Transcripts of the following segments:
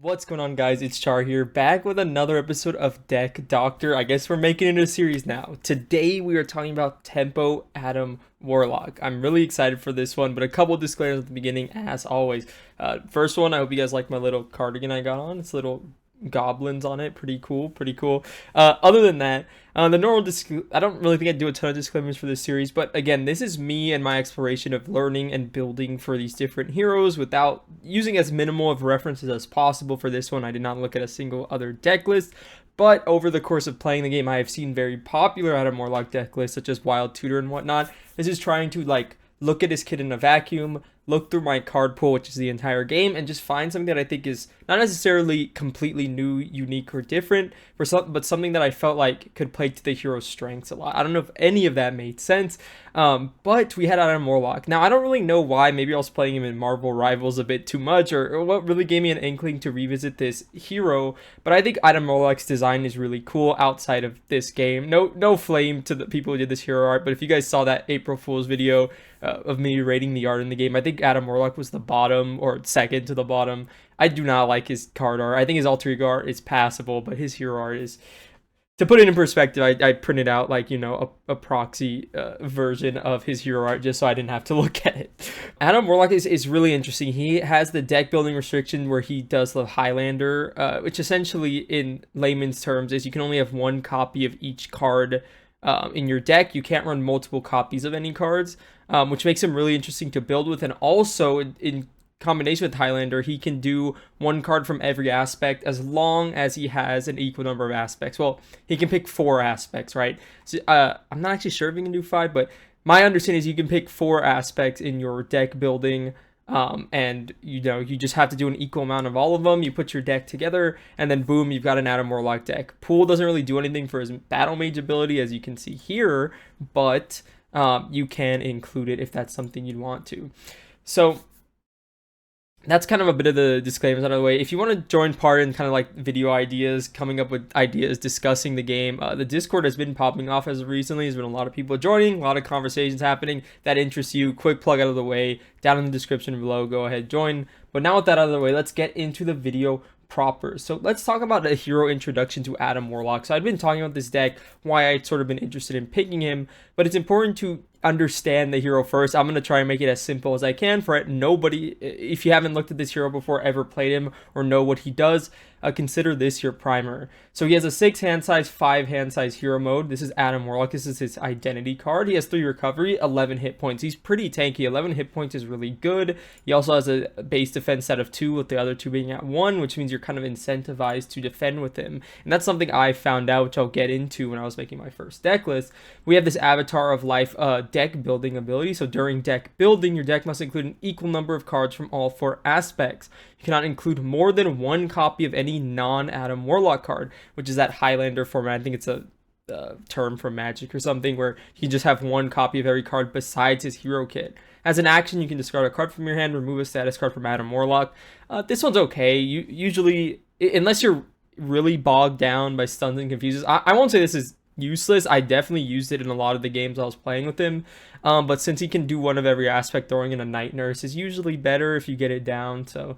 What's going on, guys? It's Charr here, back with another episode of Deck Doctor. I guess we're making it a series now. Today we are talking about Tempo Adam Warlock. I'm really excited for this one, but a couple disclaimers at the beginning, as always. First one, I hope you guys like my little cardigan I got on. It's little goblins on it. Pretty cool, pretty cool. Other than that, the normal I don't really think I do a ton of disclaimers for this series, but again, this is me and my exploration of learning and building for these different heroes without using as minimal of references as possible. For this one, I did not look at a single other deck list, but over the course of playing the game, I have seen very popular Adam Warlock deck lists, such as Wild Tutor and whatnot. This is trying to look at his kit in a vacuum, look through my card pool, which is the entire game, and just find something that I think is not necessarily completely new, unique, or different, but something that I felt like could play to the hero's strengths a lot. I don't know if any of that made sense, but we had Adam Warlock. Now, I don't really know why. Maybe I was playing him in Marvel Rivals a bit too much, or what really gave me an inkling to revisit this hero, but I think Adam Warlock's design is really cool outside of this game. No flame to the people who did this hero art, but if you guys saw that April Fool's video of me rating the art in the game, I think Adam Warlock was the bottom or second to the bottom. I do not like his card art. I think his alter ego art is passable, but his hero art is, to put it in perspective, I printed out a proxy version of his hero art just so I didn't have to look at it. Adam Warlock is really interesting. He has the deck building restriction where he does the Highlander, which essentially in layman's terms is you can only have one copy of each card in your deck. You can't run multiple copies of any cards, which makes him really interesting to build with. And also in combination with Highlander, he can do one card from every aspect as long as he has an equal number of aspects. Well, he can pick 4 aspects, right? So, I'm not actually sure if he can do 5, but my understanding is you can pick 4 aspects in your deck building. And you just have to do an equal amount of all of them. You put your deck together, and then boom, you've got an Adam Warlock deck. Pool doesn't really do anything for his battle mage ability, as you can see here, but you can include it if that's something you'd want to. So that's kind of a bit of the disclaimers out of the way. If you want to join part in kind of like video ideas, coming up with ideas, discussing the game, the Discord has been popping off as of recently. There's been a lot of people joining, a lot of conversations happening that interest you. Quick plug out of the way, down in the description below, go ahead, join. But now with that out of the way, let's get into the video proper. So let's talk about a hero introduction to Adam Warlock. So I've been talking about this deck, why I'd sort of been interested in picking him, but it's important to understand the hero first. I'm going to try and make it as simple as I can for it. Nobody, if you haven't looked at this hero before, ever played him, or know what he does, consider this your primer. So he has a 6 hand size, 5 hand size hero mode. This is Adam Warlock. This is his identity card. He has 3 recovery, 11 hit points. He's pretty tanky. 11 hit points is really good. He also has a base defense set of 2, with the other 2 being at 1, which means you're kind of incentivized to defend with him. And that's something I found out, which I'll get into when I was making my first deck list. We have this Avatar of Life deck building ability. So during deck building, your deck must include an equal number of cards from all 4 aspects. You cannot include more than 1 copy of any non-Adam Warlock card, which is that Highlander format. I think it's a term for Magic or something, where you just have 1 copy of every card besides his hero kit. As an action, you can discard a card from your hand, remove a status card from Adam Warlock. This one's okay. You usually, unless you're really bogged down by stuns and confuses, I won't say this is useless. I definitely used it in a lot of the games I was playing with him, but since he can do one of every aspect, throwing in a Night Nurse is usually better if you get it down. So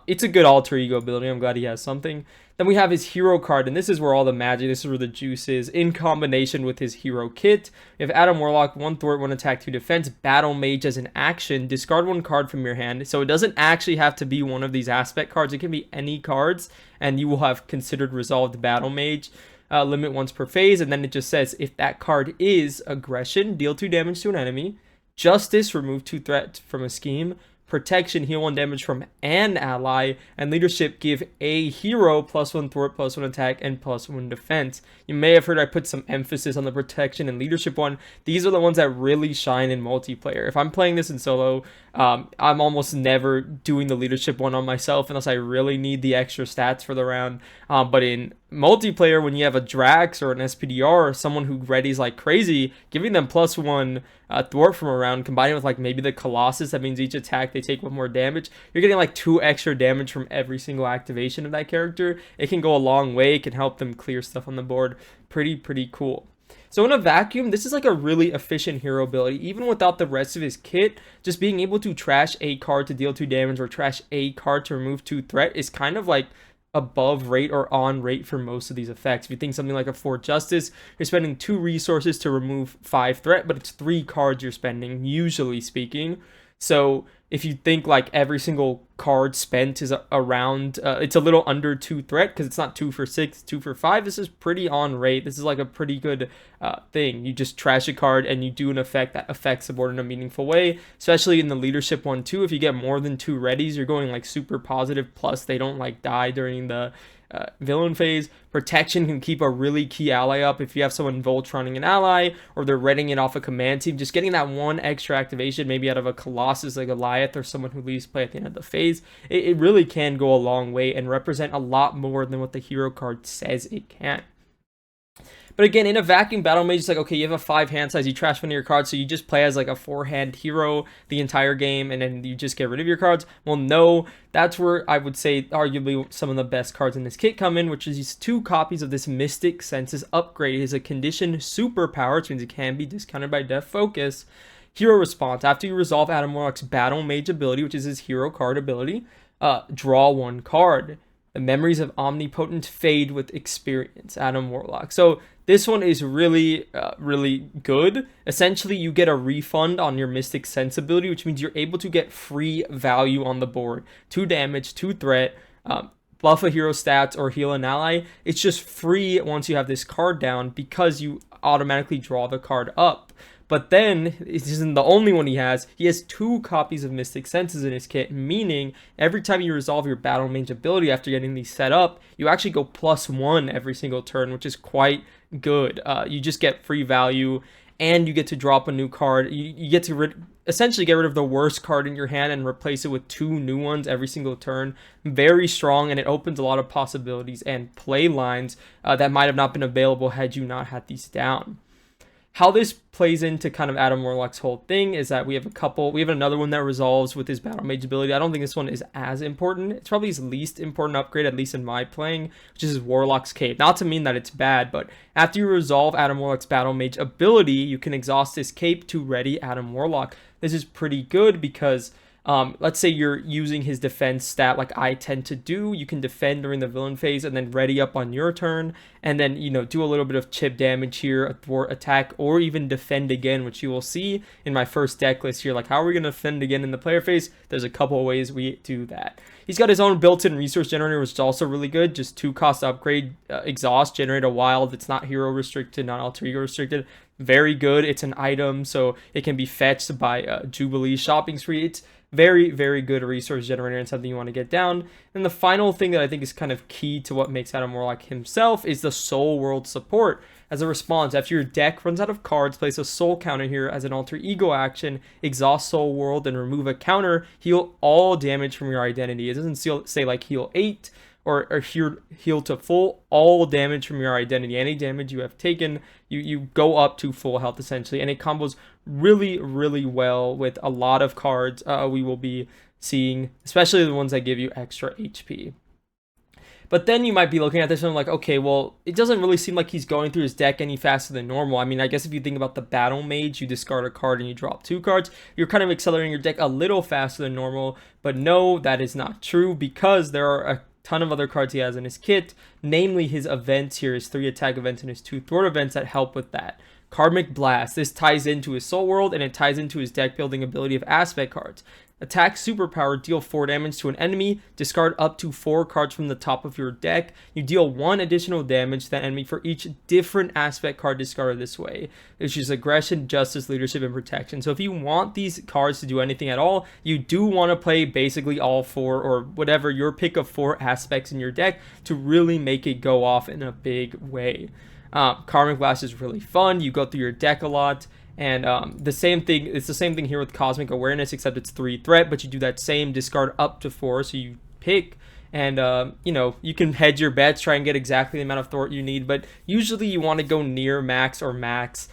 it's a good alter ego ability. I'm glad he has something. Then we have his hero card, and this is where all the magic, this is where the juice is, in combination with his hero kit. We have Adam Warlock, 1 thwart, 1 attack, 2 defense, battle mage. As an action, discard 1 card from your hand. So it doesn't actually have to be one of these aspect cards. It can be any cards, and you will have considered resolved battle mage. Limit once per phase, and then it just says if that card is aggression, deal 2 damage to an enemy, justice, remove 2 threat from a scheme, protection, heal 1 damage from an ally, and leadership, give a hero +1 thwart, +1 attack, and +1 defense. You may have heard I put some emphasis on the protection and leadership one. These are the ones that really shine in multiplayer. If I'm playing this in solo, I'm almost never doing the leadership one on myself unless I really need the extra stats for the round. But in multiplayer, when you have a Drax or an SPDR or someone who readies like crazy, giving them +1 thwart from a round, combining with maybe the Colossus, that means each attack they take 1 more damage, you're getting 2 extra damage from every single activation of that character. It can go a long way. It can help them clear stuff on the board. Pretty cool. So in a vacuum, this is like a really efficient hero ability. Even without the rest of his kit, just being able to trash a card to deal 2 damage or trash a card to remove 2 threat is kind of like above rate or on rate for most of these effects. If you think something like a 4 Justice, you're spending 2 resources to remove 5 threat, but it's 3 cards you're spending, usually speaking. So if you think like every single card spent is around, it's a little under 2 threat because it's not 2 for 6, 2 for 5. This is pretty on rate. This is like a pretty good thing. You just trash a card and you do an effect that affects the board in a meaningful way, especially in the leadership one too. If you get more than 2 readies, you're going like super positive, plus they don't like die during the villain phase. Protection can keep a really key ally up. If you have someone Voltroning an ally or they're readying it off a command team, just getting that one extra activation, maybe out of a Colossus like Goliath or someone who leaves play at the end of the phase, it really can go a long way and represent a lot more than what the hero card says it can. But again, in a vacuum, Battle Mage is like, okay, you have a 5 hand size, you trash one of your cards, so you just play as like a 4-hand hero the entire game, and then you just get rid of your cards. Well, no, that's where I would say arguably some of the best cards in this kit come in, which is these 2 copies of this Mystic Senses upgrade. It is a conditioned superpower, which means it can be discounted by Def Focus. Hero response: after you resolve Adam Warlock's Battle Mage ability, which is his hero card ability, draw 1 card. The memories of Omnipotent fade with experience. Adam Warlock. So this one is really, really good. Essentially, you get a refund on your Mystic Sense ability, which means you're able to get free value on the board. 2 damage, 2 threat, buff a hero stats, or heal an ally. It's just free once you have this card down because you automatically draw the card up. But then, it isn't the only one he has. He has 2 copies of Mystic Senses in his kit, meaning every time you resolve your Battle Mage ability after getting these set up, you actually go +1 every single turn, which is quite good. You just get free value, and you get to drop a new card. You get to essentially get rid of the worst card in your hand and replace it with 2 new ones every single turn. Very strong, and it opens a lot of possibilities and play lines that might have not been available had you not had these down. How this plays into kind of Adam Warlock's whole thing is that we have another one that resolves with his Battle Mage ability. I don't think this one is as important. It's probably his least important upgrade, at least in my playing, which is his Warlock's Cape. Not to mean that it's bad, but after you resolve Adam Warlock's Battle Mage ability, you can exhaust his cape to ready Adam Warlock. This is pretty good because let's say you're using his defense stat like I tend to do. You can defend during the villain phase and then ready up on your turn, and then, you know, do a little bit of chip damage here, a thwart attack, or even defend again, which you will see in my first deck list here. Like, how are we going to defend again in the player phase? There's a couple of ways we do that. He's got his own built-in resource generator, which is also really good. Just 2 cost upgrade, exhaust, generate a wild. It's not hero restricted, not alter ego restricted. Very good. It's an item, so it can be fetched by Jubilee shopping spree. It's very, very good resource generator and something you want to get down. And the final thing that I think is kind of key to what makes Adam Warlock himself is the Soul World support. As a response, after your deck runs out of cards, place a soul counter here as an alter ego action, exhaust Soul World and remove a counter, heal all damage from your identity. It doesn't say like heal 8 or heal to full, all damage from your identity. Any damage you have taken, you go up to full health essentially, and it combos really, really well with a lot of cards we will be seeing, especially the ones that give you extra HP. But then you might be looking at this and like, okay, well, it doesn't really seem like he's going through his deck any faster than normal. I mean, I guess if you think about the Battle Mage, you discard a card and you drop 2 cards, you're kind of accelerating your deck a little faster than normal. But no, that is not true, because there are a ton of other cards he has in his kit, namely his events here, his 3 attack events and his 2 thwart events that help with that. Karmic Blast, this ties into his Soul World, and it ties into his deck building ability of aspect cards. Attack superpower, deal 4 damage to an enemy, discard up to 4 cards from the top of your deck. You deal 1 additional damage to that enemy for each different aspect card discarded this way, which is aggression, justice, leadership, and protection. So if you want these cards to do anything at all, you do want to play basically all 4 or whatever your pick of 4 aspects in your deck to really make it go off in a big way. Karmic Blast is really fun. You go through your deck a lot. And it's the same thing here with Cosmic Awareness, except it's 3 threat, but you do that same discard up to 4, so you pick, and you know, you can hedge your bets, try and get exactly the amount of thwart you need, but usually you want to go near max or max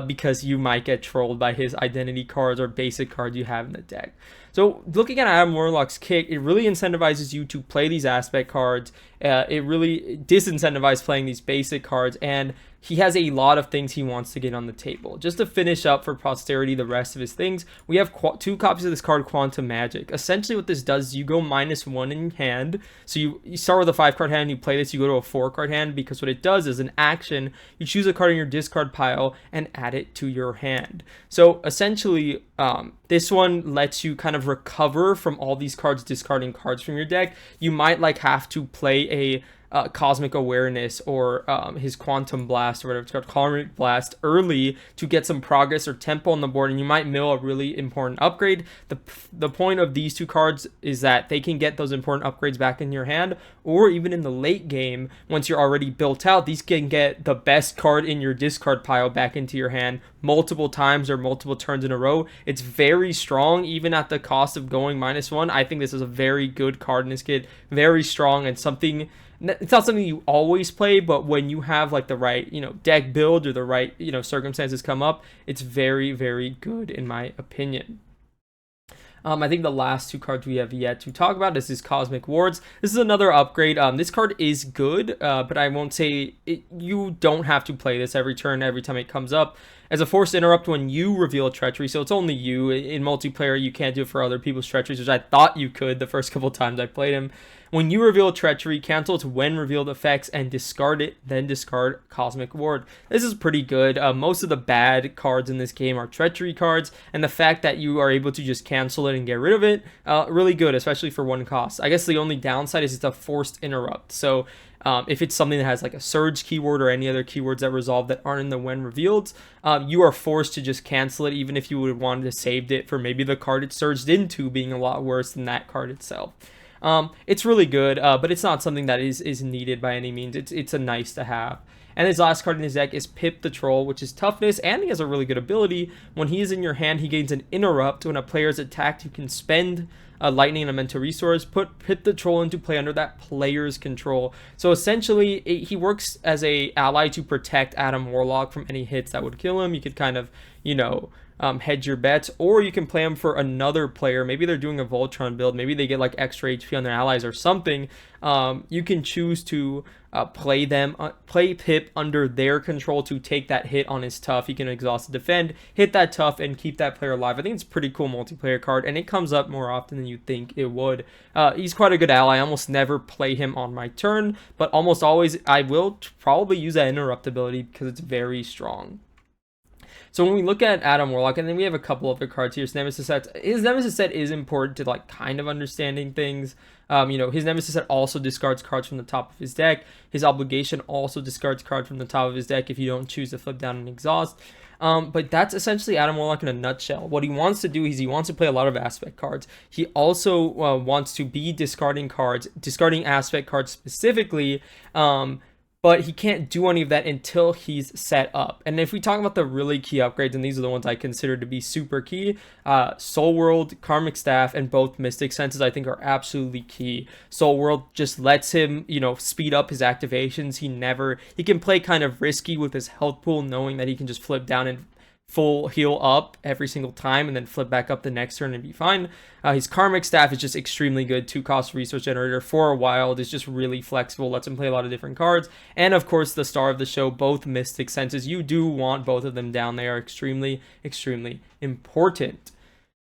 because you might get trolled by his identity cards or basic cards you have in the deck. So looking at Adam Warlock's kit, it really incentivizes you to play these aspect cards. It really disincentivizes playing these basic cards, and he has a lot of things he wants to get on the table. Just to finish up for posterity the rest of his things, we have 2 copies of this card, Quantum Magic. Essentially what this does is you go -1 in hand. So you start with a 5-card hand, you play this, you go to a 4-card hand, because what it does is an action, you choose a card in your discard pile and add it to your hand. So essentially, this one lets you kind of recover from all these cards discarding cards from your deck. You might like have to play a Cosmic Awareness or his Quantum Blast or whatever it's called, Cosmic Blast, early to get some progress or tempo on the board, and you might mill a really important upgrade. The point of these 2 cards is that they can get those important upgrades back in your hand, or even in the late game, once you're already built out, these can get the best card in your discard pile back into your hand multiple times or multiple turns in a row. It's very strong, even at the cost of going -1. I think this is a very good card in this kit, very strong, and something, it's not something you always play, but when you have like the right, deck build or the right, circumstances come up, it's very, very good in my opinion. I think the last 2 cards we have yet to talk about is Cosmic Wards. This is another upgrade. This card is good, but I won't say you don't have to play this every turn, every time it comes up. As a forced interrupt when you reveal a treachery, so it's only you. In multiplayer, you can't do it for other people's treacheries, which I thought you could the first couple times I played him. When you reveal a treachery, cancel its when revealed effects and discard it, then discard Cosmic Ward. This is pretty good. Most of the bad cards in this game are treachery cards, and the fact that you are able to just cancel it and get rid of it, really good, especially for 1 cost. I guess the only downside is it's a forced interrupt. So if it's something that has like a surge keyword or any other keywords that resolve that aren't in the when revealed, you are forced to just cancel it, even if you would have wanted to saved it for maybe the card it surged into being a lot worse than that card itself. It's really good, but it's not something that is needed by any means. It's a nice to have. And his last card in his deck is Pip the Troll, which is toughness, and he has a really good ability. When he is in your hand, he gains an interrupt. When a player is attacked, you can spend a lightning and a mental resource, put Pip the Troll into play under that player's control. So essentially, he works as a ally to protect Adam Warlock from any hits that would kill him. You could kind of, hedge your bets, or you can play them for another player. Maybe they're doing a Voltron build, maybe they get like extra HP on their allies or something. You can choose to play Pip under their control to take that hit on his tough. He can exhaust and defend, hit that tough, and keep that player alive. I think it's a pretty cool multiplayer card, and it comes up more often than you think it would. He's quite a good ally. I almost never play him on my turn, but almost always I will probably use that interrupt ability because it's very strong. So when we look at Adam Warlock, and then we have a couple other cards here, his Nemesis set is important to like kind of understanding things. His Nemesis set also discards cards from the top of his deck. His Obligation also discards cards from the top of his deck if you don't choose to flip down and exhaust. But that's essentially Adam Warlock in a nutshell. What he wants to do is he wants to play a lot of aspect cards. He also wants to be discarding aspect cards specifically, but he can't do any of that until he's set up. And if we talk about the really key upgrades, and these are the ones I consider to be super key, Soul World, Karmic Staff, and both Mystic Senses I think are absolutely key. Soul World just lets him, speed up his activations. He can play kind of risky with his health pool, knowing that he can just flip down and full heal up every single time and then flip back up the next turn and be fine. His Karmic Staff is just extremely good. 2-cost resource generator for a wild. Is just really flexible, lets him play a lot of different cards. And of course the star of the show, both Mystic Senses. You do want both of them down. They are extremely, extremely important.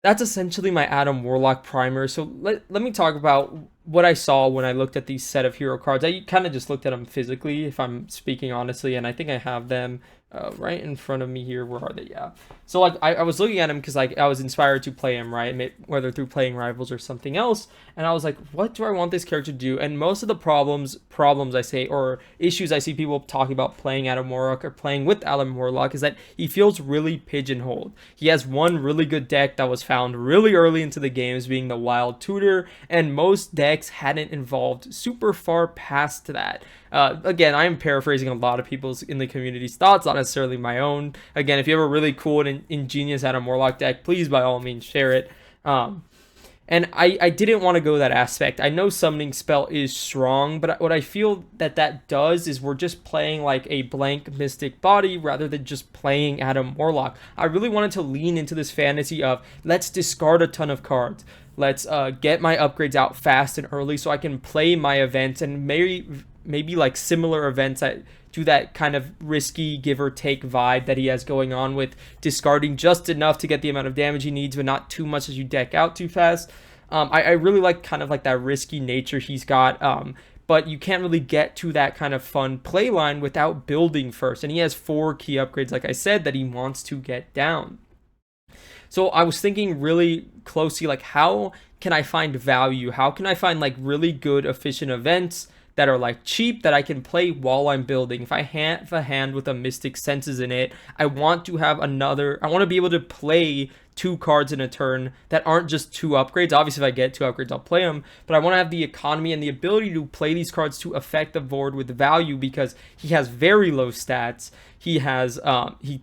That's essentially my Adam Warlock primer. So let me talk about what I saw when I looked at these set of hero cards. I kind of just looked at them physically, if I'm speaking honestly, and I think I have them right in front of me here. Where are they? Yeah. So like I was looking at him because I was inspired to play him, right? Whether through playing Rivals or something else. And I was like, what do I want this character to do? And most of the problems I say, or issues I see people talking about playing Adam Warlock or playing with Adam Warlock, is that he feels really pigeonholed. He has one really good deck that was found really early into the game as being the Wild Tutor, and most decks hadn't evolved super far past that. Again, I am paraphrasing a lot of people's in the community's thoughts, not necessarily my own. Again, if you have a really cool and ingenious Adam Warlock deck, please by all means share it. And I didn't want to go that aspect. I know Summoning Spell is strong, but what I feel that does is we're just playing like a blank Mystic Body rather than just playing Adam Warlock. I really wanted to lean into this fantasy of let's discard a ton of cards. Let's get my upgrades out fast and early so I can play my events, and maybe like similar events that do that kind of risky give or take vibe that he has going on, with discarding just enough to get the amount of damage he needs, but not too much as you deck out too fast. I really like kind of like that risky nature he's got. But you can't really get to that kind of fun play line without building first. And he has 4 key upgrades, like I said, that he wants to get down. So I was thinking really closely, like, how can I find value? How can I find like really good, efficient events that are like cheap that I can play while I'm building? If I have a hand with a Mystic Senses in it, I want to be able to play 2 cards in a turn that aren't just 2 upgrades. Obviously, if I get 2 upgrades, I'll play them, but I want to have the economy and the ability to play these cards to affect the board with value, because he has very low stats. He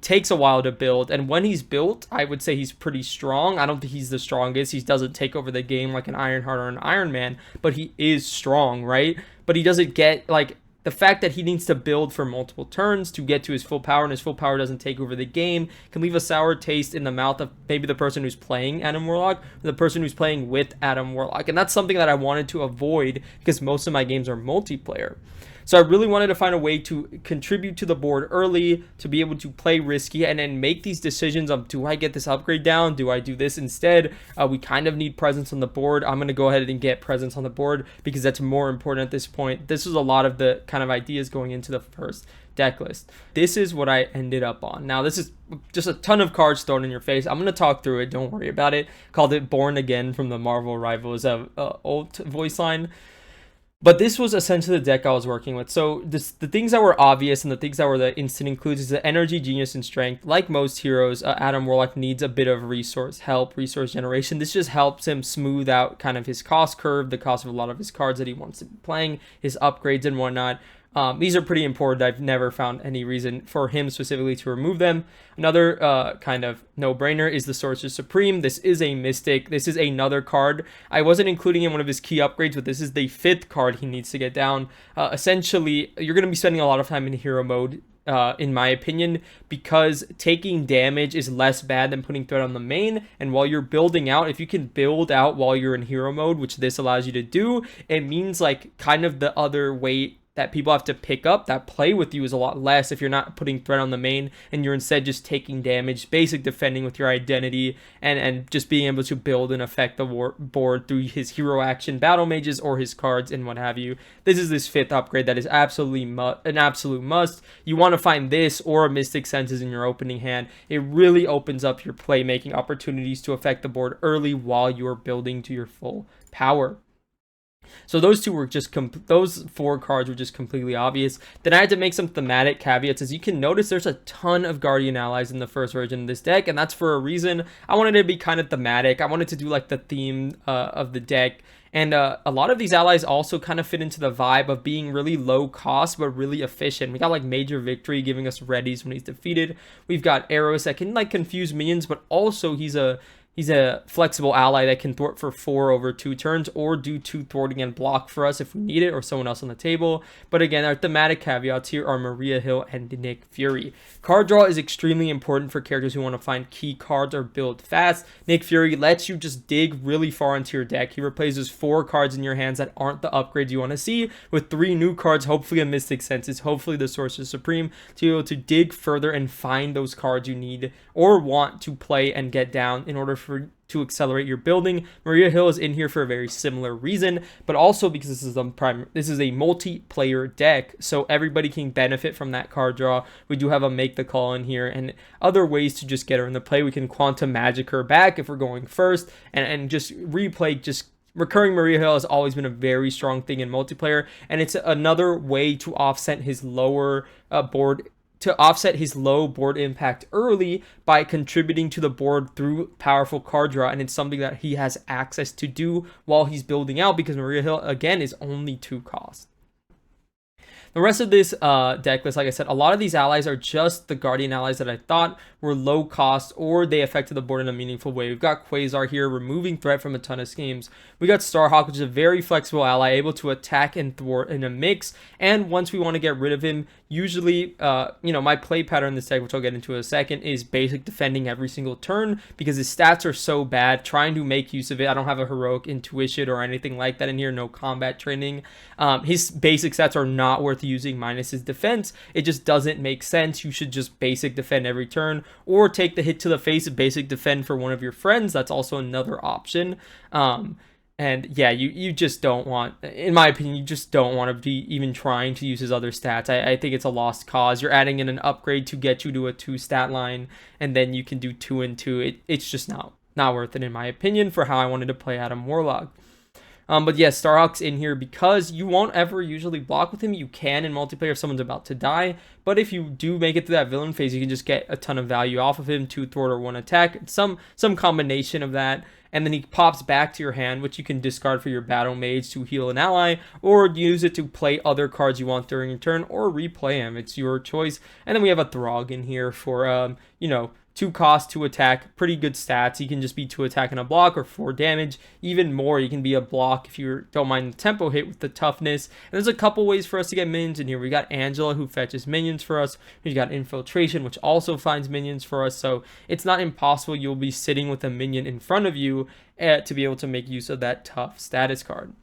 takes a while to build, and when he's built, I would say he's pretty strong. I don't think he's the strongest. He doesn't take over the game like an Ironheart or an Iron Man, but he is strong, right? But he doesn't get, like, the fact that he needs to build for multiple turns to get to his full power, and his full power doesn't take over the game, can leave a sour taste in the mouth of maybe the person who's playing Adam Warlock, or the person who's playing with Adam Warlock. And that's something that I wanted to avoid, because most of my games are multiplayer. So I really wanted to find a way to contribute to the board early, to be able to play risky and then make these decisions of, do I get this upgrade down? Do I do this instead? We kind of need presence on the board. I'm going to go ahead and get presence on the board because that's more important at this point. This was a lot of the kind of ideas going into the first deck list. This is what I ended up on. Now, this is just a ton of cards thrown in your face. I'm going to talk through it. Don't worry about it. Called it Born Again from the Marvel Rivals old voice line. But this was essentially the deck I was working with. So the things that were obvious and the things that were the instant includes is the energy, genius, and strength. Like most heroes, Adam Warlock needs a bit of resource generation. This just helps him smooth out kind of his cost curve, the cost of a lot of his cards that he wants to be playing, his upgrades and whatnot. These are pretty important. I've never found any reason for him specifically to remove them. Another kind of no-brainer is the Sorcerer Supreme. This is a Mystic. This is another card. I wasn't including in one of his key upgrades, but this is the 5th card he needs to get down. Essentially, you're going to be spending a lot of time in hero mode, in my opinion, because taking damage is less bad than putting threat on the main. And while you're building out, if you can build out while you're in hero mode, which this allows you to do, it means like kind of the other weight that people have to pick up that play with you is a lot less if you're not putting threat on the main and you're instead just taking damage, basic defending with your identity, and just being able to build and affect the board through his hero action, battle mages, or his cards and what have you. This is this 5th upgrade that is absolutely an absolute must. You want to find this or a Mystic Senses in your opening hand. It really opens up your playmaking opportunities to affect the board early while you're building to your full power. So those 4 cards were just completely obvious. Then I had to make some thematic caveats. As you can notice, there's a ton of Guardian allies in the first version of this deck, and that's for a reason. I wanted it to be kind of thematic. I wanted to do like the theme of the deck. And a lot of these allies also kind of fit into the vibe of being really low cost, but really efficient. We got like Major Victory giving us readies when he's defeated. We've got Arrows that can like confuse minions, but also he's a flexible ally that can thwart for 4 over 2 turns, or do 2 thwarting and block for us if we need it, or someone else on the table. But again, our thematic caveats here are Maria Hill and Nick Fury. Card draw is extremely important for characters who want to find key cards or build fast. Nick Fury lets you just dig really far into your deck. He replaces 4 cards in your hands that aren't the upgrades you want to see with 3 new cards, hopefully a Mystic Senses, hopefully the Sorcerer Supreme, to be able to dig further and find those cards you need or want to play and get down in order to accelerate your building. Maria Hill is in here for a very similar reason, but also because this is a multiplayer deck, so everybody can benefit from that card draw. We do have a Make the Call in here and other ways to just get her in the play. We can Quantum Magic her back if we're going first, and just replay. Just recurring Maria Hill has always been a very strong thing in multiplayer, and it's another way to offset his low board impact early by contributing to the board through powerful card draw, and it's something that he has access to do while he's building out, because Maria Hill again is only 2 cost. The rest of this deck list, like I said, a lot of these allies are just the Guardian allies that I thought were low cost or they affected the board in a meaningful way. We've got Quasar here, removing threat from a ton of schemes. We got Starhawk, which is a very flexible ally, able to attack and thwart in a mix. And once we want to get rid of him, usually, my play pattern in this deck, which I'll get into in a second, is basic defending every single turn because his stats are so bad. Trying to make use of it. I don't have a heroic intuition or anything like that in here. No combat training. His basic stats are not worth using minus his defense. It just doesn't make sense. You should just basic defend every turn or take the hit to the face of basic defend for one of your friends. That's also another option. And yeah, you just don't want, in my opinion, you just don't want to be even trying to use his other stats. I think it's a lost cause. You're adding in an upgrade to get you to a 2 stat line, and then you can do 2 and 2. It's just not worth it, in my opinion, for how I wanted to play Adam Warlock. But yeah, Starhawk's in here because you won't ever usually block with him. You can in multiplayer if someone's about to die, but if you do make it through that villain phase, you can just get a ton of value off of him, 2 thwart or 1 attack, some combination of that. And then he pops back to your hand, which you can discard for your battle mage to heal an ally, or use it to play other cards you want during your turn, or replay him. It's your choice. And then we have a Throg in here for, 2 cost, 2 attack, pretty good stats. He can just be 2 attack and a block or 4 damage. Even more, he can be a block if you don't mind the tempo hit with the toughness. And there's a couple ways for us to get minions in here. We got Angela, who fetches minions for us. We got Infiltration, which also finds minions for us. So it's not impossible you'll be sitting with a minion in front of you to be able to make use of that tough status card.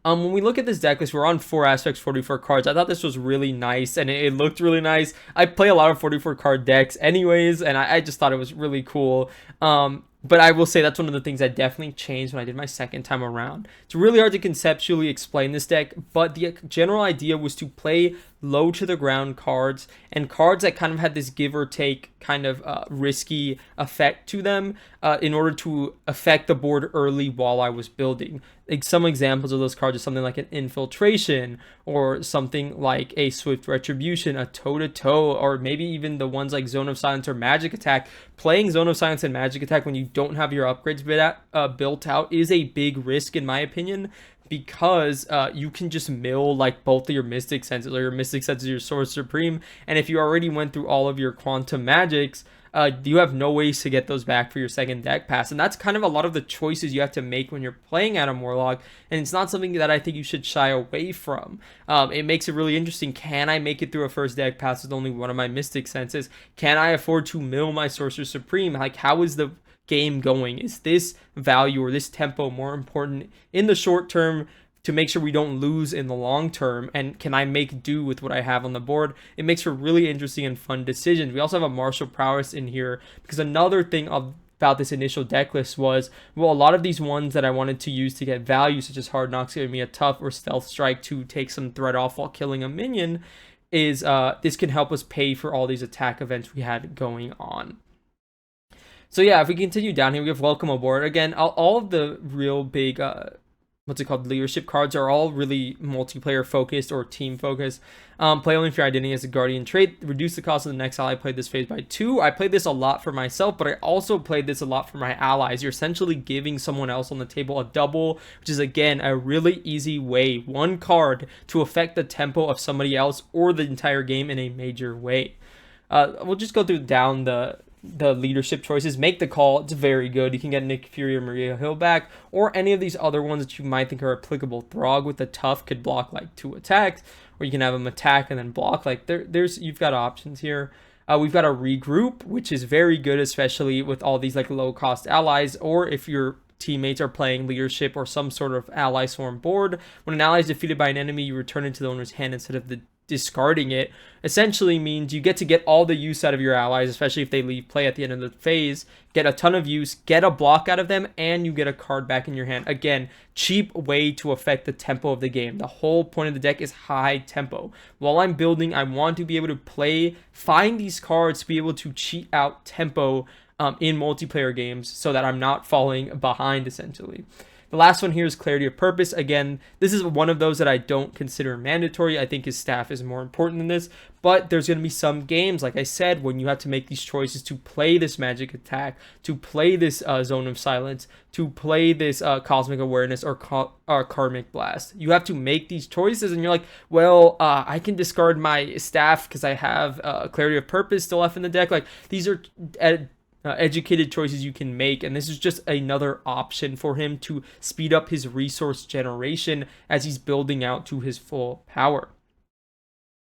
When we look at this deck list, we're on 4 aspects, 44 cards. I thought this was really nice, and it looked really nice. I play a lot of 44 card decks anyways, and I just thought it was really cool. But I will say that's one of the things that definitely changed when I did my second time around. It's really hard to conceptually explain this deck, but the general idea was to play low to the ground cards and cards that kind of had this give or take kind of risky effect to them in order to affect the board early while I was building. Like some examples of those cards are something like an Infiltration or something like a Swift Retribution, a toe-to-toe, or maybe even the ones like Zone of Silence or Magic Attack. Playing Zone of Silence and Magic Attack when you don't have your upgrades built out is a big risk, in my opinion, because you can just mill like both of your Mystic Senses, or your Mystic Senses, your Sword Supreme, and if you already went through all of your Quantum Magics, you have no ways to get those back for your second deck pass. And that's kind of a lot of the choices you have to make when you're playing Adam Warlock, and it's not something that I think you should shy away from. It makes it really interesting. Can I make it through a first deck pass with only one of my Mystic Senses? Can I afford to mill my Sorcerer Supreme? Like, how is the game going? Is this value or this tempo more important in the short term to make sure we don't lose in the long term? And can I make do with what I have on the board? It makes for really interesting and fun decisions. We also have a martial prowess in here because another thing about this initial deck list was, well, a lot of these ones that I wanted to use to get value, such as Hard Knocks giving me a tough or Stealth Strike to take some threat off while killing a minion, is this can help us pay for all these attack events we had going on. So yeah, if we continue down here, we have Welcome Aboard. Again, all of the real big, leadership cards are all really multiplayer focused or team focused. Play only for your identity as a guardian trait. Reduce the cost of the next ally. I played this phase by 2. I played this a lot for myself, but I also played this a lot for my allies. You're essentially giving someone else on the table a double, which is again a really easy way, one card, to affect the tempo of somebody else or the entire game in a major way. We'll just go through down the leadership choices. Make the Call. It's very good. You can get Nick Fury or Maria Hill back, or any of these other ones that you might think are applicable. Throg with the tough could block like 2 attacks, or you can have him attack and then block. Like you've got options here. We've got a Regroup, which is very good, especially with all these like low cost allies, or if your teammates are playing leadership or some sort of ally swarm board. When an ally is defeated by an enemy, you return it to the owner's hand instead of discarding it. Essentially means you get to get all the use out of your allies, especially if they leave play at the end of the phase, get a ton of use, get a block out of them, and you get a card back in your hand. Again, cheap way to affect the tempo of the game. The whole point of the deck is high tempo. While I'm building, I want to be able to find these cards to be able to cheat out tempo in multiplayer games so that I'm not falling behind, essentially. The last one here is clarity of purpose. Again, this is one of those that I don't consider mandatory. I think his staff is more important than this, but there's going to be some games, like I said, when you have to make these choices to play this magic attack, to play this zone of silence, to play this cosmic awareness or karmic blast. You have to make these choices, and you're like, well, I can discard my staff because I have clarity of purpose still left in the deck. Like, these are educated choices you can make, and this is just another option for him to speed up his resource generation as he's building out to his full power.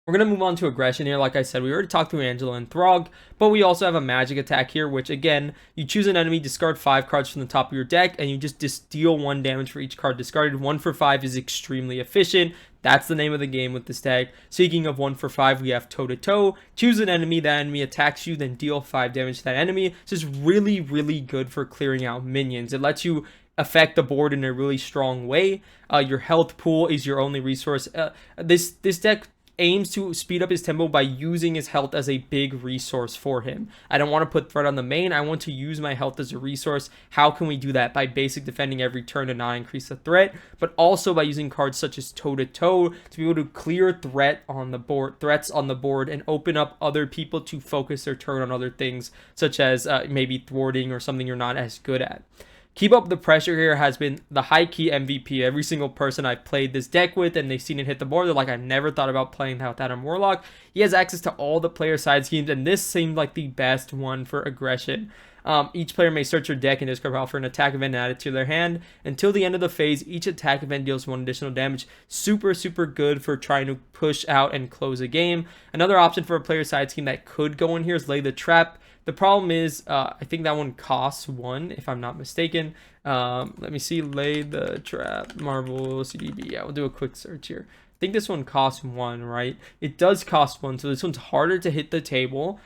We're going to move on to aggression here. Like I said, we already talked through Angela and Throg, but we also have a magic attack here, which again, you choose an enemy, discard 5 cards from the top of your deck, and you just deal 1 damage for each card discarded. 1 for 5 is extremely efficient. That's the name of the game with this deck. Speaking of 1 for 5, we have toe to toe. Choose an enemy, that enemy attacks you, then deal 5 damage to that enemy. This is really, really good for clearing out minions. It lets you affect the board in a really strong way. Your health pool is your only resource. This deck aims to speed up his tempo by using his health as a big resource for him. I don't want to put threat on the main. I want to use my health as a resource. How can we do that? By basic defending every turn to not increase the threat, but also by using cards such as toe to toe to be able to clear threats on the board and open up other people to focus their turn on other things, such as maybe thwarting or something you're not as good at. Keep Up the Pressure here has been the high-key MVP. Every single person I've played this deck with and they've seen it hit the board, they're like, I never thought about playing that with Adam Warlock. He has access to all the player side schemes, and this seemed like the best one for aggression. Each player may search your deck and discard pile for an attack event and add it to their hand. Until the end of the phase, each attack event deals 1 additional damage. Super, super good for trying to push out and close a game. Another option for a player side scheme that could go in here is Lay the Trap. The problem is, I think that one costs 1, if I'm not mistaken. Let me see, Lay the Trap, Marvel, CDB. Yeah, we'll do a quick search here. I think this one costs 1, right? It does cost 1, so this one's harder to hit the table.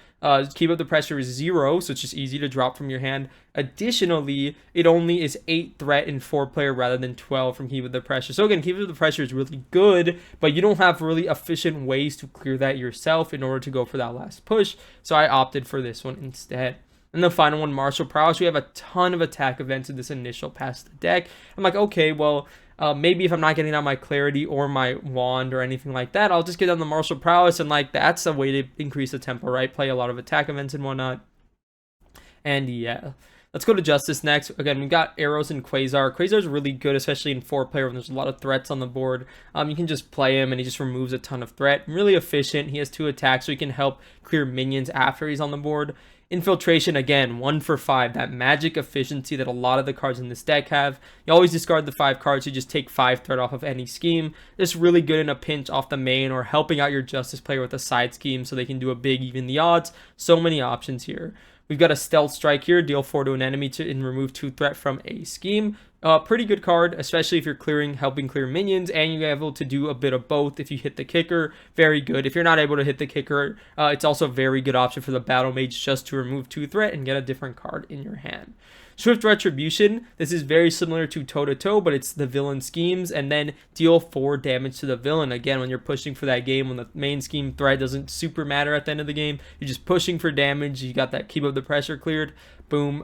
Keep Up the Pressure is 0, so it's just easy to drop from your hand. Additionally, it only is 8 threat in 4-player rather than 12 from Keep Up the Pressure. So again, Keep Up the Pressure is really good, but you don't have really efficient ways to clear that yourself in order to go for that last push. So I opted for this one instead. And the final one, Martial Prowess. We have a ton of attack events in this initial pass of the deck. I'm like, okay, well, maybe if I'm not getting out my clarity or my wand or anything like that, I'll just get on the Martial Prowess, and like that's a way to increase the tempo, right? Play a lot of attack events and whatnot. And yeah, let's go to Justice next. Again, we've got Arrows and Quasar. Quasar is really good, especially in 4-player when there's a lot of threats on the board. You can just play him and he just removes a ton of threat. Really efficient. He has 2 attacks, so he can help clear minions after he's on the board. Infiltration, again, 1 for 5, that magic efficiency that a lot of the cards in this deck have. You always discard the 5 cards, you just take 5 threat off of any scheme. It's really good in a pinch off the main or helping out your Justice player with a side scheme so they can do a big even the odds. So many options here. We've got a Stealth Strike here, deal 4 to an enemy and remove 2 threat from a scheme. Pretty good card, especially if you're helping clear minions, and you're able to do a bit of both if you hit the kicker. Very good. If you're not able to hit the kicker, it's also a very good option for the Battle Mage just to remove 2 threat and get a different card in your hand. Swift Retribution, this is very similar to Toe to Toe, but it's the villain schemes, and then deal 4 damage to the villain. Again, when you're pushing for that game, when the main scheme threat doesn't super matter at the end of the game, you're just pushing for damage. You got that Keep Up the Pressure cleared, boom,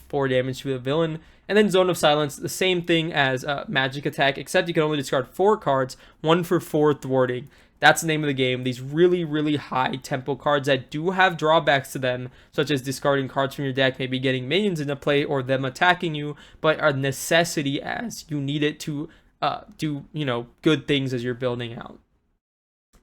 4 damage to the villain. And then Zone of Silence, the same thing as Magic Attack, except you can only discard 4 cards, 1 for 4 thwarting. That's the name of the game. These really, really high tempo cards that do have drawbacks to them, such as discarding cards from your deck, maybe getting minions into play or them attacking you, but are necessity as you need it to do, good things as you're building out.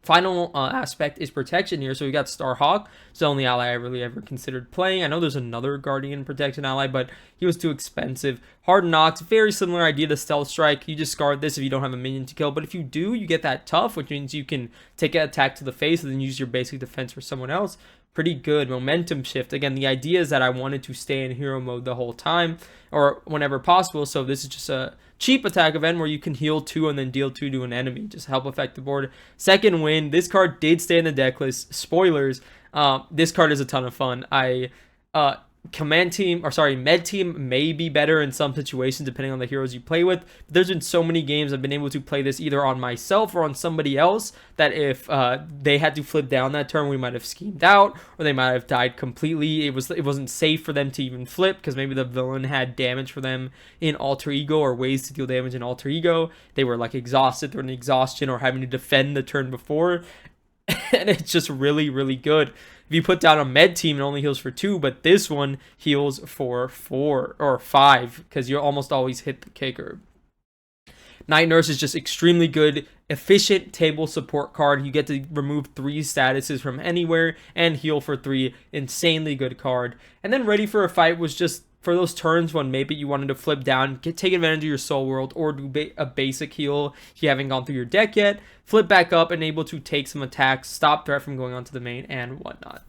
Final aspect is protection here. So we got Starhawk. It's the only ally I really ever considered playing. I know there's another Guardian protection ally, but he was too expensive. Hard Knocks, very similar idea to Stealth Strike. You discard this if you don't have a minion to kill, but if you do, you get that tough, which means you can take an attack to the face and then use your basic defense for someone else. Pretty good. Momentum Shift. Again, the idea is that I wanted to stay in hero mode the whole time or whenever possible. So this is just a cheap attack event where you can heal 2 and then deal 2 to an enemy. Just help affect the board. Second Wind. This card did stay in the deck list. Spoilers. This card is a ton of fun. med team may be better in some situations depending on the heroes you play with. But there's been so many games I've been able to play this either on myself or on somebody else that if they had to flip down that turn, we might have schemed out, or they might have died completely. It wasn't safe for them to even flip because maybe the villain had damage for them in alter ego, or ways to deal damage in alter ego. They were like exhausted through an exhaustion, or having to defend the turn before. And it's just really, really good. If you put down a med team, it only heals for 2, but this one heals for 4 or 5 because you almost always hit the kicker. Night Nurse is just extremely good, efficient table support card. You get to remove 3 statuses from anywhere and heal for 3. Insanely good card. And then Ready for a Fight was just for those turns when maybe you wanted to flip down, take advantage of your soul world, or do a basic heal if you haven't gone through your deck yet, flip back up and able to take some attacks, stop threat from going onto the main, and whatnot.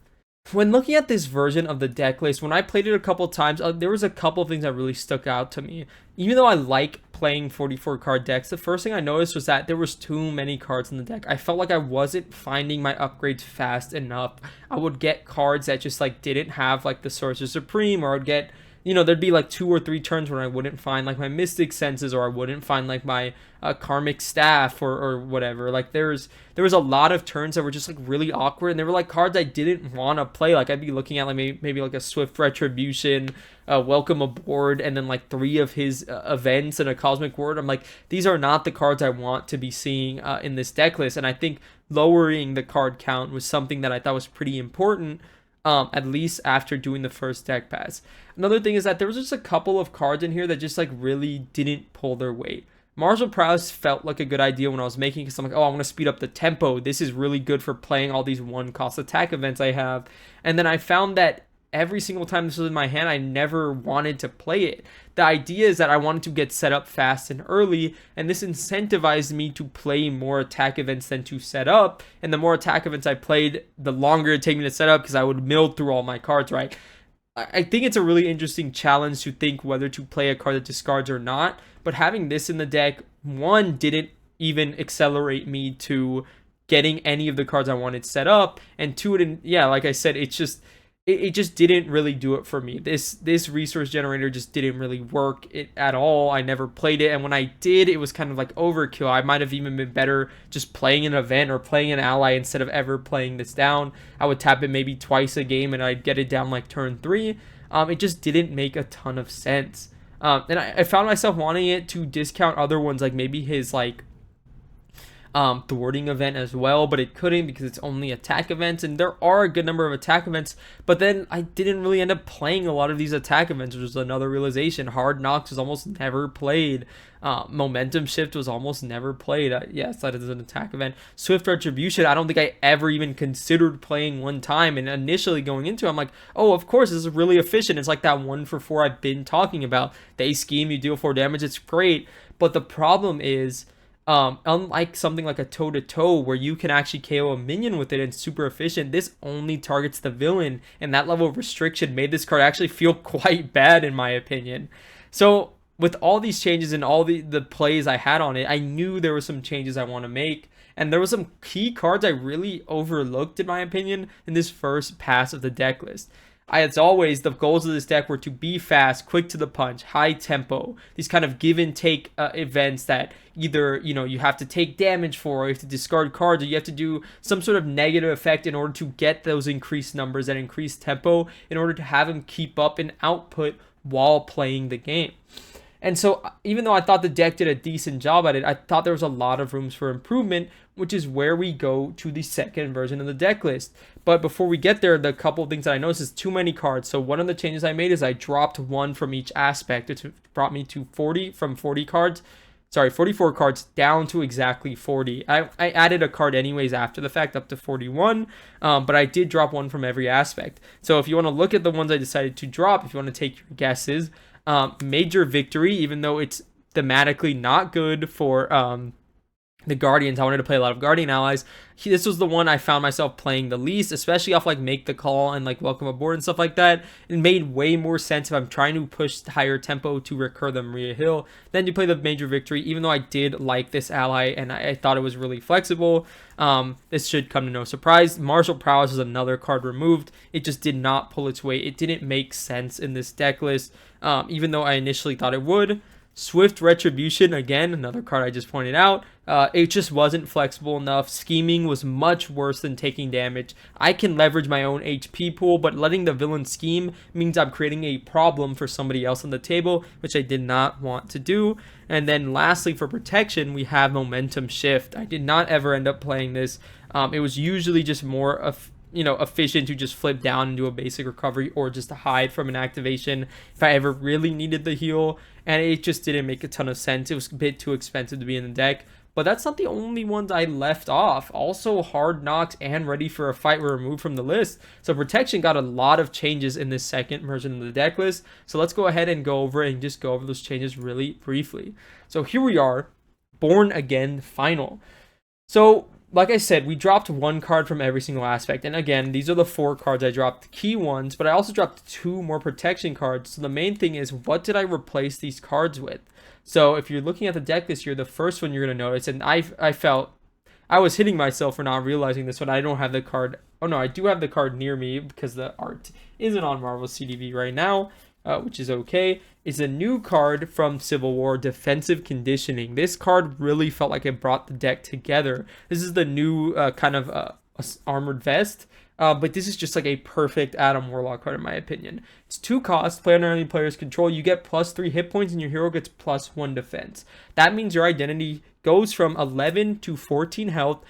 When looking at this version of the deck list, when I played it a couple times, there was a couple of things that really stuck out to me. Even though I like playing 44 card decks, the first thing I noticed was that there was too many cards in the deck. I felt like I wasn't finding my upgrades fast enough. I would get cards that just like didn't have like the Sorcerer Supreme, or I'd get, there'd be like 2 or 3 turns when I wouldn't find like my Mystic Senses, or I wouldn't find like my Karmic Staff or whatever. Like there was a lot of turns that were just like really awkward, and they were like cards I didn't want to play. Like I'd be looking at like maybe like a Swift Retribution, Welcome Aboard, and then like 3 of his events and a Cosmic Word. I'm like, these are not the cards I want to be seeing in this deck list. And I think lowering the card count was something that I thought was pretty important. At least after doing the first deck pass. Another thing is that there was just a couple of cards in here that just like really didn't pull their weight. Martial Prowess felt like a good idea when I was making, because I'm like, oh, I want to speed up the tempo. This is really good for playing all these 1-cost attack events I have. And then I found that every single time this was in my hand, I never wanted to play it. The idea is that I wanted to get set up fast and early, and this incentivized me to play more attack events than to set up. And the more attack events I played, the longer it took me to set up, because I would mill through all my cards, right? I think it's a really interesting challenge to think whether to play a card that discards or not. But having this in the deck, 1, didn't even accelerate me to getting any of the cards I wanted set up, and 2, it didn't, like I said, it just didn't really do it for me. This resource generator just didn't really work at all. I never played it, and when I did, it was kind of like overkill. I might have even been better just playing an event or playing an ally instead of ever playing this down. I would tap it maybe twice a game, and I'd get it down like turn 3. It just didn't make a ton of sense. And I found myself wanting it to discount other ones, like maybe his like thwarting event as well, but it couldn't because it's only attack events, and there are a good number of attack events. But then I didn't really end up playing a lot of these attack events, which was another realization. Hard Knocks was almost never played. Momentum Shift was almost never played. Yes, that is an attack event. Swift Retribution, I don't think I ever even considered playing one time, and initially going into it, I'm like, oh, of course, this is really efficient. It's like that 1-for-4 I've been talking about. They scheme, you deal 4 damage, it's great. But the problem is, unlike something like a toe-to-toe where you can actually KO a minion with it and super efficient, this only targets the villain, and that level of restriction made this card actually feel quite bad in my opinion. So with all these changes and all the plays I had on it, I knew there were some changes I want to make, and there were some key cards I really overlooked in my opinion in this first pass of the deck list. As always, the goals of this deck were to be fast, quick to the punch, high tempo, these kind of give and take events that either, you have to take damage for, or you have to discard cards, or you have to do some sort of negative effect in order to get those increased numbers and increased tempo in order to have them keep up in output while playing the game. And so even though I thought the deck did a decent job at it, I thought there was a lot of rooms for improvement, which is where we go to the second version of the deck list. But before we get there, the couple of things that I noticed is too many cards. So one of the changes I made is I dropped 1 from each aspect. It brought me to 44 cards down to exactly 40. I added a card anyways after the fact up to 41, but I did drop 1 from every aspect. So if you want to look at the ones I decided to drop, if you want to take your guesses, Major Victory, even though it's thematically not good for the Guardians. I wanted to play a lot of Guardian allies. This was the one I found myself playing the least, especially off like Make the Call and like Welcome Aboard and stuff like that. It made way more sense if I'm trying to push higher tempo to recur the Maria Hill than to play the Major Victory, even though I did like this ally and I thought it was really flexible. This should come to no surprise. Martial Prowess is another card removed. It just did not pull its weight. It didn't make sense in this deck list, even though I initially thought it would. Swift Retribution, again, another card I just pointed out. It just wasn't flexible enough. Scheming was much worse than taking damage. I can leverage my own HP pool, but letting the villain scheme means I'm creating a problem for somebody else on the table, which I did not want to do. And then lastly, for protection, we have Momentum Shift. I did not ever end up playing this. It was usually just more of efficient to just flip down and do a basic recovery or just to hide from an activation if I ever really needed the heal, and it just didn't make a ton of sense. It was a bit too expensive to be in the deck, but that's not the only ones I left off. Also, Hard Knocks and Ready for a Fight were removed from the list, so protection got a lot of changes in this second version of the deck list. So let's go ahead and go over those changes really briefly. So here we are, Born Again Final. So like I said, we dropped one card from every single aspect. And again, these are the 4 cards I dropped, the key ones, but I also dropped 2 more protection cards. So the main thing is, what did I replace these cards with? So if you're looking at the deck this year, the first one you're going to notice, and I felt I was hitting myself for not realizing this one. I don't have the card. Oh no, I do have the card near me because the art isn't on Marvel CDV right now. Which is okay, is a new card from Civil War, Defensive Conditioning. This card really felt like it brought the deck together. This is the new kind of armored vest, but this is just like a perfect Adam Warlock card in my opinion. It's 2 costs, play under any player's control. You get +3 hit points and your hero gets +1 defense. That means your identity goes from 11 to 14 health,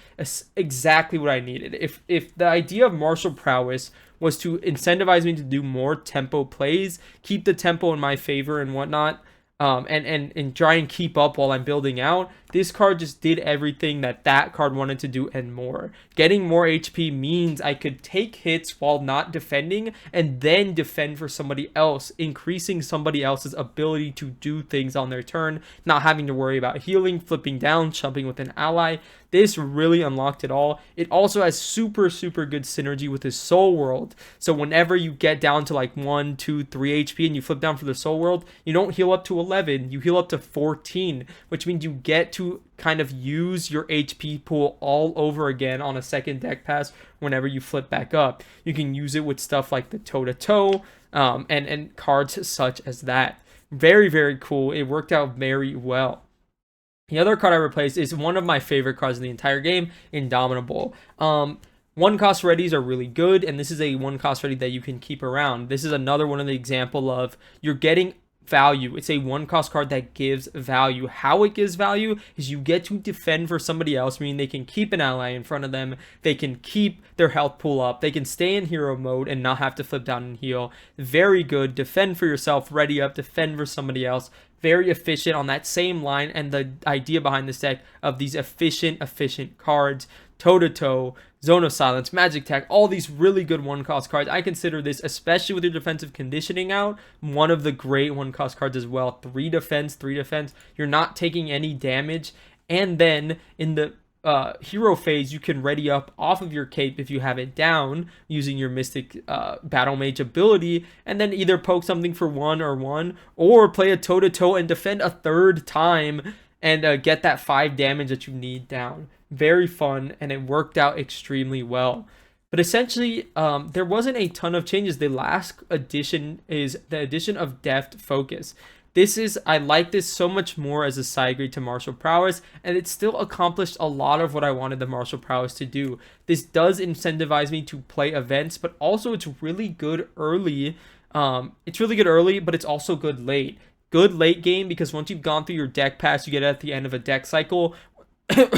exactly what I needed. If the idea of Martial Prowess was to incentivize me to do more tempo plays, keep the tempo in my favor and whatnot, and try and keep up while I'm building out, this card just did everything that card wanted to do and more. Getting more HP means I could take hits while not defending and then defend for somebody else, increasing somebody else's ability to do things on their turn, not having to worry about healing, flipping down, jumping with an ally. This really unlocked it all. It also has super good synergy with his Soul World. So whenever you get down to like 1, 2, 3 HP and you flip down for the Soul World, you don't heal up to 11, you heal up to 14, which means you get to kind of use your HP pool all over again on a second deck pass whenever you flip back up. You can use it with stuff like the toe-to-toe and cards such as that. Very cool. It worked out very well. The other card I replaced is one of my favorite cards in the entire game, Indomitable. 1-cost readies are really good, and this is a 1-cost ready that you can keep around. This is another one of the example of you're getting value. It's a 1-cost card that gives value. How it gives value is you get to defend for somebody else, meaning they can keep an ally in front of them, they can keep their health pool up, they can stay in hero mode and not have to flip down and heal. Very good. Defend for yourself, ready up, defend for somebody else. Very efficient on that same line, and the idea behind this deck of these efficient cards, toe-to-toe, Zone of Silence, Magic Tech, all these really good 1-cost cards. I consider this, especially with your defensive conditioning out, one of the great 1-cost cards as well. 3 defense, you're not taking any damage, and then in the hero phase, you can ready up off of your cape if you have it down using your Mystic Battle Mage ability, and then either poke something for 1 or play a toe-to-toe and defend a 3rd time and get that 5 damage that you need down. Very fun, and it worked out extremely well. But essentially, there wasn't a ton of changes. The last addition is the addition of Deft Focus. I like this so much more as a side grade to Martial Prowess, and it still accomplished a lot of what I wanted the Martial Prowess to do. This does incentivize me to play events, but also it's really good early. But it's also good late. Good late game, because once you've gone through your deck pass, you get it at the end of a deck cycle.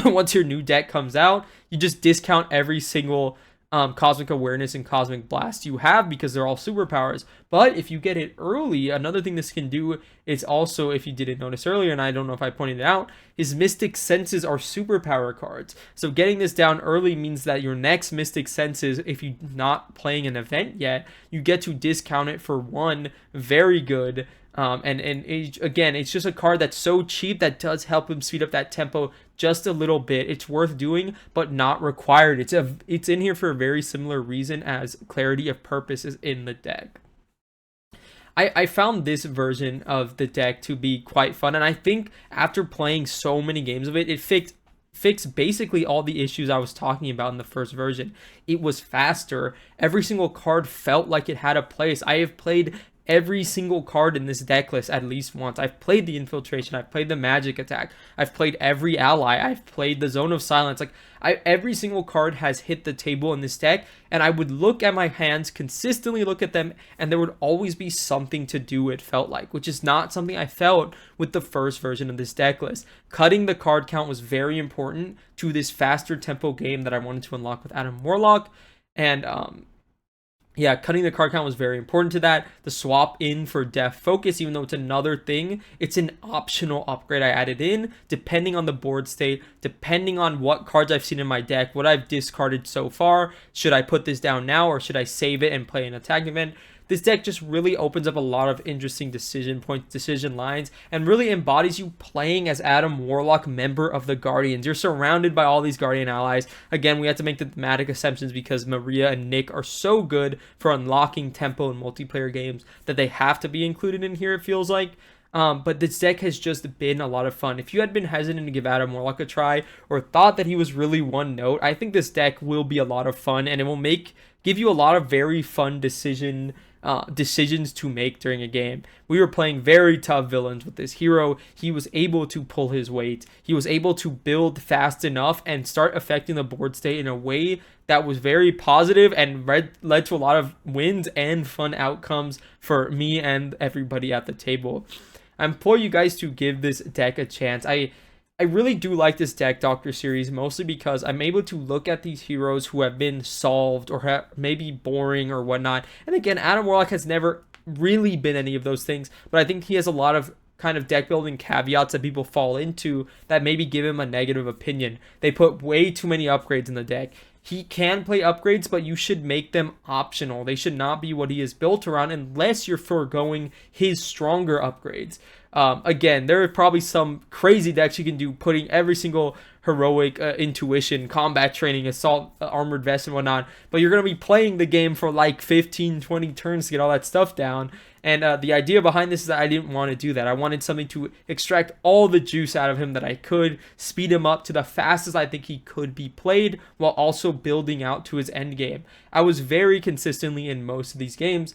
Once your new deck comes out, you just discount every single Cosmic Awareness and Cosmic Blast you have because they're all superpowers. But if you get it early, another thing this can do is also, if you didn't notice earlier, and I don't know if I pointed it out, is Mystic Senses are superpower cards. So getting this down early means that your next Mystic Senses, if you're not playing an event yet, you get to discount it for 1. Very good. Again, it's just a card that's so cheap that does help him speed up that tempo just a little bit. It's worth doing, but not required. It's in here for a very similar reason as Clarity of Purpose is in the deck. I found this version of the deck to be quite fun, and I think after playing so many games of it, it fixed basically all the issues I was talking about in the first version. It was faster. Every single card felt like it had a place. I have played every single card in this deck list at least once. I've played the Infiltration, I've played the Magic Attack, I've played every ally, I've played the Zone of Silence. Like, every single card has hit the table in this deck, and I would look at my hands, consistently look at them, and there would always be something to do, it felt like, which is not something I felt with the first version of this deck list. Cutting the card count was very important to this faster tempo game that I wanted to unlock with Adam Warlock, and yeah, cutting the card count was very important to that. The swap in for Def Focus, even though it's another thing, it's an optional upgrade I added in, depending on the board state, depending on what cards I've seen in my deck, what I've discarded so far. Should I put this down now, or should I save it and play an attack event? This deck just really opens up a lot of interesting decision points, decision lines, and really embodies you playing as Adam Warlock, member of the Guardians. You're surrounded by all these Guardian allies. Again, we have to make the thematic assumptions because Maria and Nick are so good for unlocking tempo in multiplayer games that they have to be included in here, it feels like. But this deck has just been a lot of fun. If you had been hesitant to give Adam Warlock a try, or thought that he was really one note, I think this deck will be a lot of fun, and it will give you a lot of very fun decisions to make during a game. We were playing very tough villains with this hero. He was able to pull his weight. He was able to build fast enough and start affecting the board state in a way that was very positive and led to a lot of wins and fun outcomes for me and everybody at the table. I implore you guys to give this deck a chance. I really do like this deck doctor series, mostly because I'm able to look at these heroes who have been solved or maybe boring or whatnot. And again, Adam Warlock has never really been any of those things, but I think he has a lot of kind of deck building caveats that people fall into that maybe give him a negative opinion. They put way too many upgrades in the deck. He can play upgrades, but you should make them optional. They should not be what he is built around unless you're foregoing his stronger upgrades. Again, there are probably some crazy decks you can do, putting every single heroic intuition, combat training, assault, armored vest, and whatnot, but you're going to be playing the game for like 15-20 turns to get all that stuff down. And the idea behind this is that I didn't want to do that. I wanted something to extract all the juice out of him that I could, speed him up to the fastest I think he could be played, while also building out to his end game. I was very consistently in most of these games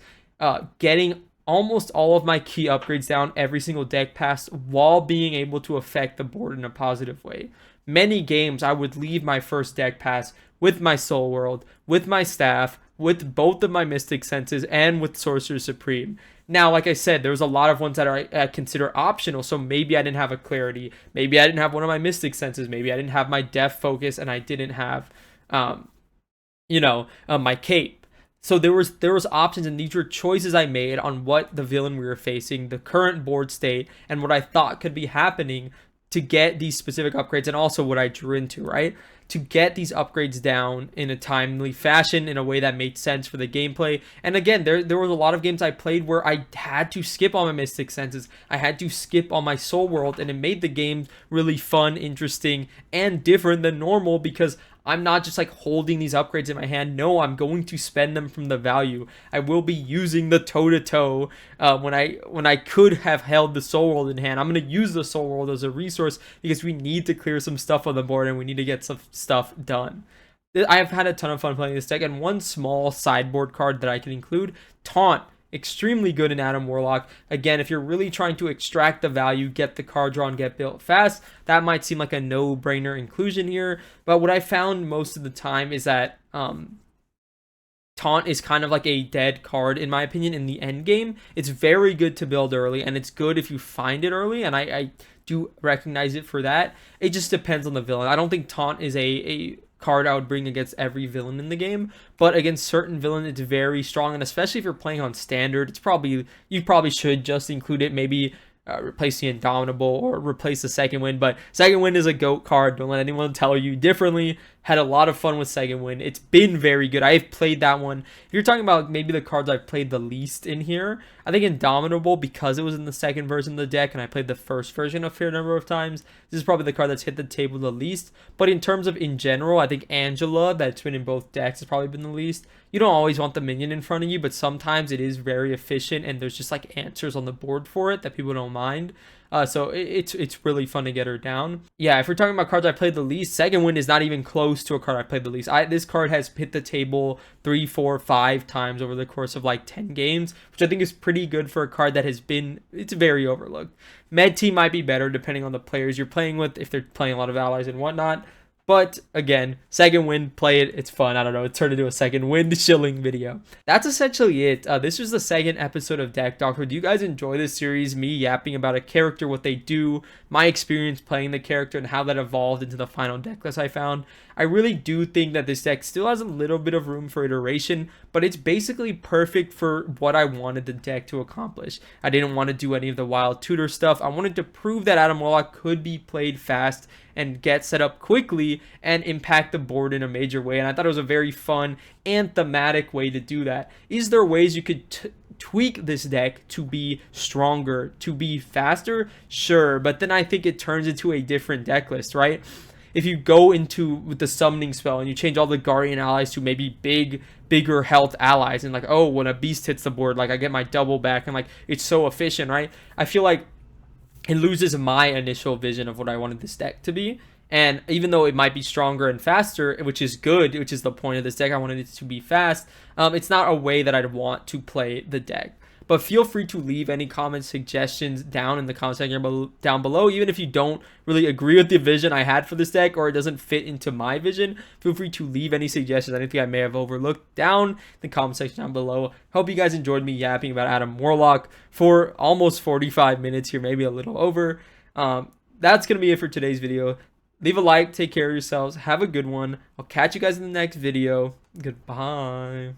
getting almost all of my key upgrades down every single deck pass while being able to affect the board in a positive way. Many games I would leave my first deck pass with my Soul World, with my staff, with both of my Mystic Senses, and with Sorcerer Supreme. Now, like I said, there's a lot of ones that I consider optional, so maybe I didn't have a Clarity, maybe I didn't have one of my Mystic Senses, maybe I didn't have my Def Focus, and I didn't have, my Cape. So there was options, and these were choices I made on what the villain we were facing, the current board state, and what I thought could be happening to get these specific upgrades, and also what I drew into, right? To get these upgrades down in a timely fashion, in a way that made sense for the gameplay. And again, there was a lot of games I played where I had to skip all my Mystic Senses. I had to skip all my Soul World, and it made the game really fun, interesting, and different than normal, because I'm not just like holding these upgrades in my hand. No, I'm going to spend them from the value. I will be using the toe-to-toe when I could have held the Soul World in hand. I'm going to use the Soul World as a resource because we need to clear some stuff on the board and we need to get some stuff done. I have had a ton of fun playing this deck, and one small sideboard card that I can include, Taunt. Extremely good in Adam Warlock. Again, if you're really trying to extract the value, get the card drawn, get built fast, that might seem like a no-brainer inclusion here. But what I found most of the time is that Taunt is kind of like a dead card, in my opinion, in the end game. It's very good to build early, and it's good if you find it early, and I do recognize it for that. It just depends on the villain. I don't think Taunt is a card I would bring against every villain in the game, but against certain villains it's very strong, and especially if you're playing on standard, you probably should just include it. Maybe replace the Indomitable or replace the Second Wind, but Second Wind is a GOAT card. Don't let anyone tell you differently. Had a lot of fun with second wind. It's been very good. I've played that one. If you're talking about maybe the cards I've played the least in here, I think Indomitable, because it was in the second version of the deck and I played the first version a fair number of times, this is probably the card that's hit the table the least. But in terms of in general, I think Angela, that's been in both decks, has probably been the least. You don't always want the minion in front of you, but sometimes it is very efficient and there's just like answers on the board for it that people don't mind. So it's really fun to get her down. Yeah, if we're talking about cards I played the least, second wind is not even close to a card I played the least. This card has hit the table 3, 4, 5 times over the course of like 10 games, which I think is pretty good for a card that has been, it's very overlooked. Med team might be better depending on the players you're playing with, if they're playing a lot of allies and whatnot. But again, second wind, play it. It's fun. I don't know. It turned into a second wind shilling video. That's essentially it. This was the second episode of Deck Doctor. Do you guys enjoy this series? Me yapping about a character, what they do, my experience playing the character, and how that evolved into the final deck list I found. I really do think that this deck still has a little bit of room for iteration, but it's basically perfect for what I wanted the deck to accomplish. I didn't want to do any of the wild tutor stuff. I wanted to prove that Adam Warlock could be played fast and get set up quickly and impact the board in a major way. And I thought it was a very fun and thematic way to do that. Is there ways you could tweak this deck to be stronger, to be faster? Sure, but then I think it turns into a different deck list, right? If you go into with the summoning spell and you change all the Guardian allies to maybe bigger health allies, and like, oh, when a beast hits the board, like I get my double back, and like it's so efficient, right? I feel like it loses my initial vision of what I wanted this deck to be. And even though it might be stronger and faster, which is good, which is the point of this deck, I wanted it to be fast, it's not a way that I'd want to play the deck. But feel free to leave any comments, suggestions down in the comment section down below. Even if you don't really agree with the vision I had for this deck, or it doesn't fit into my vision, feel free to leave any suggestions, anything I may have overlooked down in the comment section down below. Hope you guys enjoyed me yapping about Adam Warlock for almost 45 minutes here, maybe a little over. That's going to be it for today's video. Leave a like, take care of yourselves, have a good one. I'll catch you guys in the next video. Goodbye.